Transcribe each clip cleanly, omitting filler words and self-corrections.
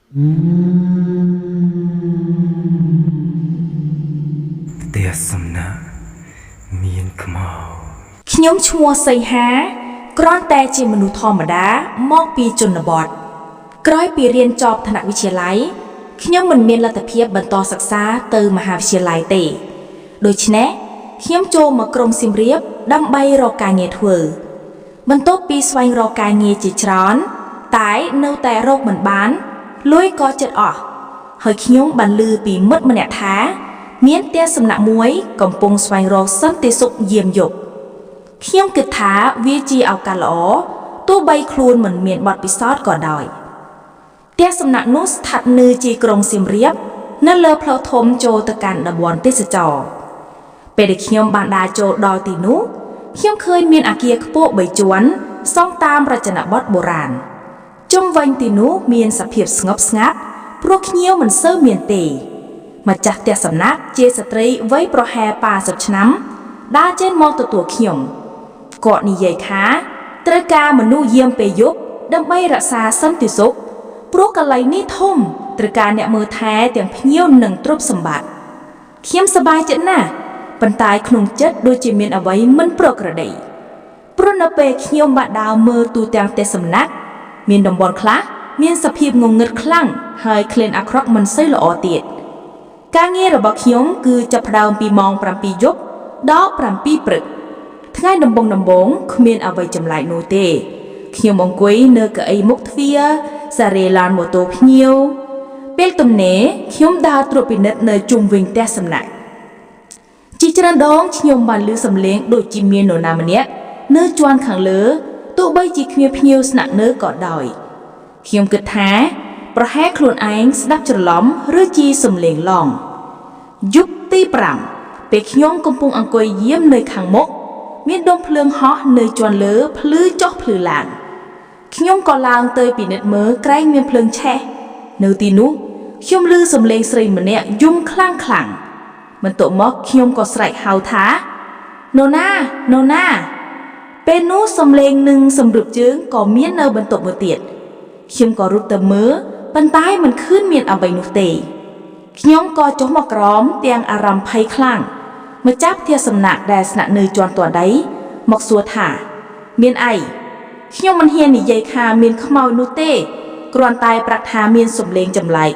แต่สำนักเมียนขมาวខ្ញុំឈ្មោះសីហាគ្រាន់តែជាមនុស្សធម្មតាមកពីជនបទក្រោយពីរៀនចប់ថ្នាក់វិទ្យាល័យខ្ញុំមិនមានលទ្ធភាពបន្តសិក្សាទៅមហាវិទ្យាល័យទេដូច្នេះខ្ញុំចូលមកក្រុងសៀមរាបដើម្បីរកការងារធ្វើបន្ទាប់ពីស្វែងរកការងារជាច្រើនតែនៅតែរកមិនបានលុយក៏ជិតអស់ហើយខ្ញុំបានឮពីមិត្តម្នាក់ថាមានផ្ទះសំណាក់មួយកំពុងស្វែងរកសន្តិសុខយាមយប់ខ្ញុំគិតថាវាជាឱកាសល្អទោះបីខ្លួនមិនមានបទពិសោធន៍ក៏ដោយផ្ទះសំណាក់នោះស្ថិតនៅជាក្រុងសៀមរាបនៅលើផ្លូវធំចូលទៅកាន់តំបន់ទេសចរណ៍ពេលដែលខ្ញុំបានដើរចូលដល់ទីនោះខ្ញុំឃើញមានអគារខ្ពស់3ជាន់សង់តាមរចនាបថបុរាណជុំវិញទីនោះមានសភាពស្ងប់ស្ងាត់ព្រោះភ្ញៀវមិនសូវមានទេម្ចាស់ផ្ទះសំណាក់ជាស្ត្រីវ័យប្រហែល80ឆ្នាំដើរចេញមកទទួលខ្ញុំគាត់និយាយថាត្រូវការមនុស្សយាមពេលយប់ដើម្បីរក្សាសន្តិសុខព្រោះកន្លែងនេះធំត្រូវការអ្នកមើលថែទាំងភ្ញៀវនិងទ្រព្យសម្បត្តិខ្ញុំសប្បាយចិត្តណាស់ប៉ុន្តែក្នុងចិត្តដូចជាមានអ្វីមិនប្រក្រតីព្រោះនៅពេលខ្ញុំបានដើរមើលទូទាំងផ្ទះសំណាក់មានតំបន់ខ្លះមានសភាពងងឹតខ្លាំងហើយក្លិនអាក្រក់មិនសូវល្អទៀតការងាររបស់ខ្ញុំគឺចាប់ផ្ដើមពីម៉ោង7យប់ដល់7ព្រឹកថ្ងៃដំបូងគ្មានអ្វីចម្លែកនោះទេខ្ញុំអង្គុយនៅកៅអីមុខទ្វារសារ៉េឡានម៉ូតូភ្ញៀវពេលទំនេរខ្ញុំដើរត្រួតពិនិត្យនៅជុំវិញផ្ទះសំណាក់ជាច្រើនដងខ្ញុំបានឮសំឡេងដូចជាមាននរណាម្នាក់នៅជាន់ខាងលើទោះបីជាគ្មានភ្ញៀវស្នាក់នៅក៏ដោយខ្ញុំគិតថាប្រហែលខ្លួនឯងស្ដាប់ច្រឡំឬជាសំឡេងឡងយប់ទី5ពេលខ្ញុំកំពុងអង្គុយយាមនៅខាងមុខមានដុំភ្លើងហោះនៅជាន់លើភ្លឺចុះភ្លឺឡើងខ្ញុំក៏ឡើងទៅពិនិត្យមើលក្រែងមានភ្លើងឆេះនៅទីនោះខ្ញុំឮសំឡេងស្រីម្នាក់យំខ្លាំងបន្ទាប់មកខ្ញុំក៏ស្រែកហៅថាណូណាពេលនោះសំឡេងនឹងសម្រុបជើងក៏មាននៅបន្ទាប់មួយទៀតខ្ញុំក៏រត់ទៅមើលប៉ុន្តែមិនឃើញមានអ្វីនោះទេខ្ញុំក៏ចុះមកក្រោមទាំងអារម្មណ៍ភ័យខ្លាំងម្ចាស់ផ្ទះសំណាក់ដែលស្នាក់នៅជាន់ទាត់ដីមកសួរថាមានអីខ្ញុំមិនហ៊ាននិយាយថាមានខ្មោចនោះទេគ្រាន់តែប្រាប់ថាមានសំឡេងចម្លែក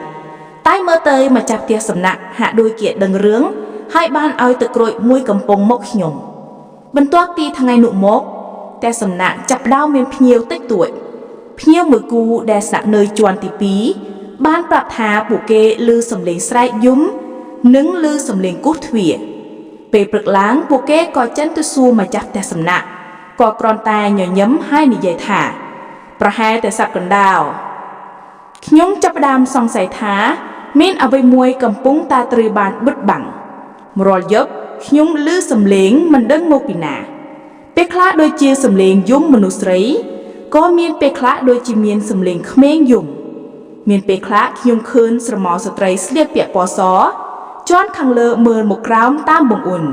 តែមើលទៅម្ចាស់ផ្ទះសំណាក់ហាក់ដូចជាដឹងរឿងហើយបានឲ្យទឹកក្រូចមួយកំប៉ុងមកខ្ញុំបន្ទាប់ពីថ្ងៃនោះមកផ្ទះសំណាក់ចាប់ផ្ដើមមានភ្ញៀវតិចតួចភ្ញៀវមួយគូដែលស្នាក់នៅជាន់ទី2បានប្រាប់ថាពួកគេឮសំឡេងស្រែកយំនិងឮសំឡេងគោះទ្វារពេលព្រឹកឡើងពួកគេក៏ចេញទៅសួរម្ចាស់ផ្ទះសំណាក់ក៏គ្រាន់តែញញឹមហើយនិយាយថាប្រហែលតែសត្វកណ្ដាលខ្ញុំចាប់ផ្ដើមសង្ស័យថាមានអ្វីមួយកំពុងតែត្រូវបានបិទបាំងរាល់យប់ខ្ញុំឮសំឡេងមិនដឹងមកពីណាពេលខ្លះដូចជាសំឡេងយំមនុស្សស្រីក៏មានពេលខ្លះដូចជាមានសំឡេងក្មេងយំមានពេលខ្លះខ្ញុំឃើញស្រមោលស្ត្រីស្លៀកពាក់ពណ៌សជាន់ខាងលើមើលមកក្រោមតាមបង្អួន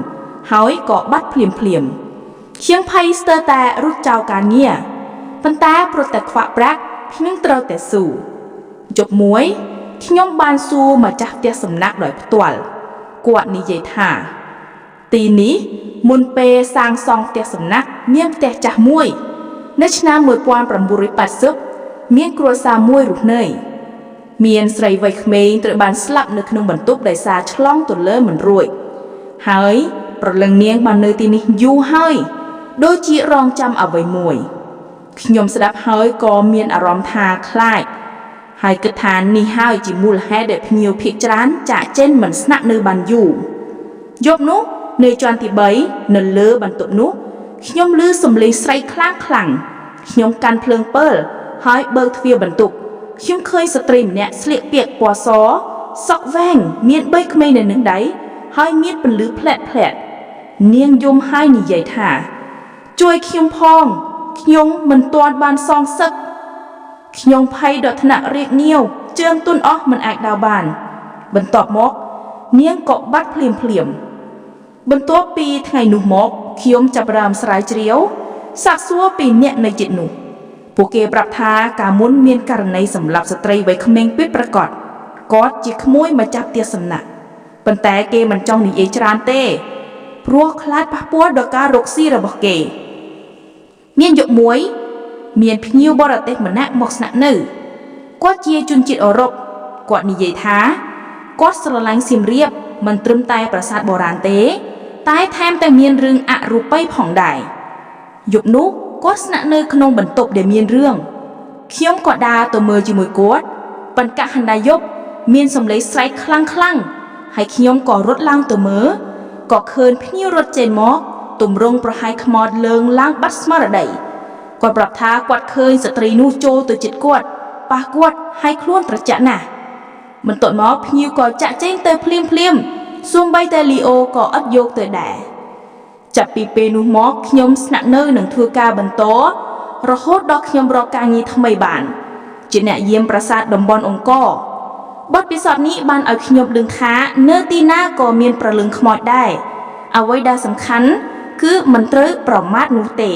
ហើយក៏បាត់ភ្លាមខ្ញុំភ័យស្ទើរតែរត់ចោលការងារប៉ុន្តែព្រោះតែខ្វាក់ប្រាក់ខ្ញុំត្រូវតែស៊ូយប់មួយខ្ញុំបានសួរម្ចាស់ផ្ទះសំណាក់ដោយផ្ទាល់គាត់និយាយថាទីនេះមុនពេលសាងសង់ផ្ទះសំណាក់មានផ្ទះចាស់មួយនៅឆ្នាំ1980មានគ្រួសារមួយរស់នៅមានស្រីវ័យក្មេងត្រូវបានស្លាប់នៅក្នុងបន្ទប់ដោយសារឆ្លងទន្លើមិនរួចហើយប្រលឹងនាងបាននៅទីនេះយូរហើយដូចជារងចាំអ្វីមួយខ្ញុំស្ដាប់ហើយក៏មានអារម្មណ៍ថាខ្លាចហើយគិតថានេះហើយជាមូលហេតុដែលភ្ញៀវភាគច្រើនចាកចេញមិនស្នាក់នៅបានយូរយប់នោះនៅជាន់ទី3នៅលើបន្ទប់នោះខ្ញុំឮសំឡេងស្រីខ្លាំងខ្ញុំកាន់ភ្លើងពើលហើយបើកទ្វារបន្ទប់ខ្ញុំឃើញស្ត្រីម្នាក់ស្លៀកពាក់ពណ៌សសក់វែងមាន3ក្មេងនៅនឹងដៃហើយមានពន្លឺផ្លែតនាងយំហើយនិយាយថាជួយខ្ញុំផងខ្ញុំមិនទាន់បានសងសឹកខ្ញុំភ័យដល់ថ្នាក់រាកងាវជើងទន់អស់មិនអាចដើរបានបន្ទាប់មកនាងក៏បាត់ភ្លាមបន្ទាប់ពីថ្ងៃនោះមកខ្ញុំចាប់ផ្ដើមស្រាវជ្រាវសាកសួរពីអ្នកនៅជិតនោះ ពួកគេប្រាប់ថាការមុនមានករណីសម្លាប់ស្ត្រីវ័យក្មេងពិតប្រាកដគាត់ជាក្មួយមកចាប់ផ្ទះសំណាក់ប៉ុន្តែគេមិនចង់និយាយច្រើនទេព្រោះខ្លាចប៉ះពាល់ដល់ការរកស៊ីរបស់គេមានយប់មួយមានភ្ញៀវបរទេសម្នាក់មកស្នាក់នៅគាត់ជាជនជាតិអឺរ៉ុបគាត់និយាយថាគាត់ស្រឡាញ់សៀមរាបមិនត្រឹមតែប្រាសាទបុរាណទេតែថែមទាំងមានរឿងអរូបីផងដែរយប់នោះគាត់ស្នាក់នៅក្នុងបន្ទប់ដែលមានរឿងខ្ញុំក៏ដើរទៅមើលជាមួយគាត់ប៉ុន្តែហណ្ដាយប់មានសម្លេងស្រែកខ្លាំងៗហើយខ្ញុំក៏រត់ឡើងទៅមើលក៏ឃើញភ្ញៀវរត់ចេញមកទម្រង់ប្រហែលខ្មោចលើងឡើងបាត់ស្មារតីគាត់ប្រាប់ថាគាត់ឃើញស្ត្រីនោះចូលទៅជិតគាត់ប៉ះគាត់ហើយខ្លួនត្រជាក់ណាស់បន្ទាប់មកភ្ញៀវក៏ចាក់ចេញទៅភ្លាមសូម្បីតែលីអូក៏អត់យកទៅដែរចាប់ពីពេលនោះមកខ្ញុំស្នាក់នៅនឹងធ្វើការបន្តរហូតដល់ខ្ញុំរកការងារថ្មីបានជាអ្នកយាមប្រាសាទតំបន់អង្គរបទពិសោធន៍នេះបានឲ្យខ្ញុំដឹងថានៅទីណាក៏មានប្រលឹងខ្មោចដែរអ្វីដែលសំខាន់គឺមិនត្រូវប្រមាថនោះទេ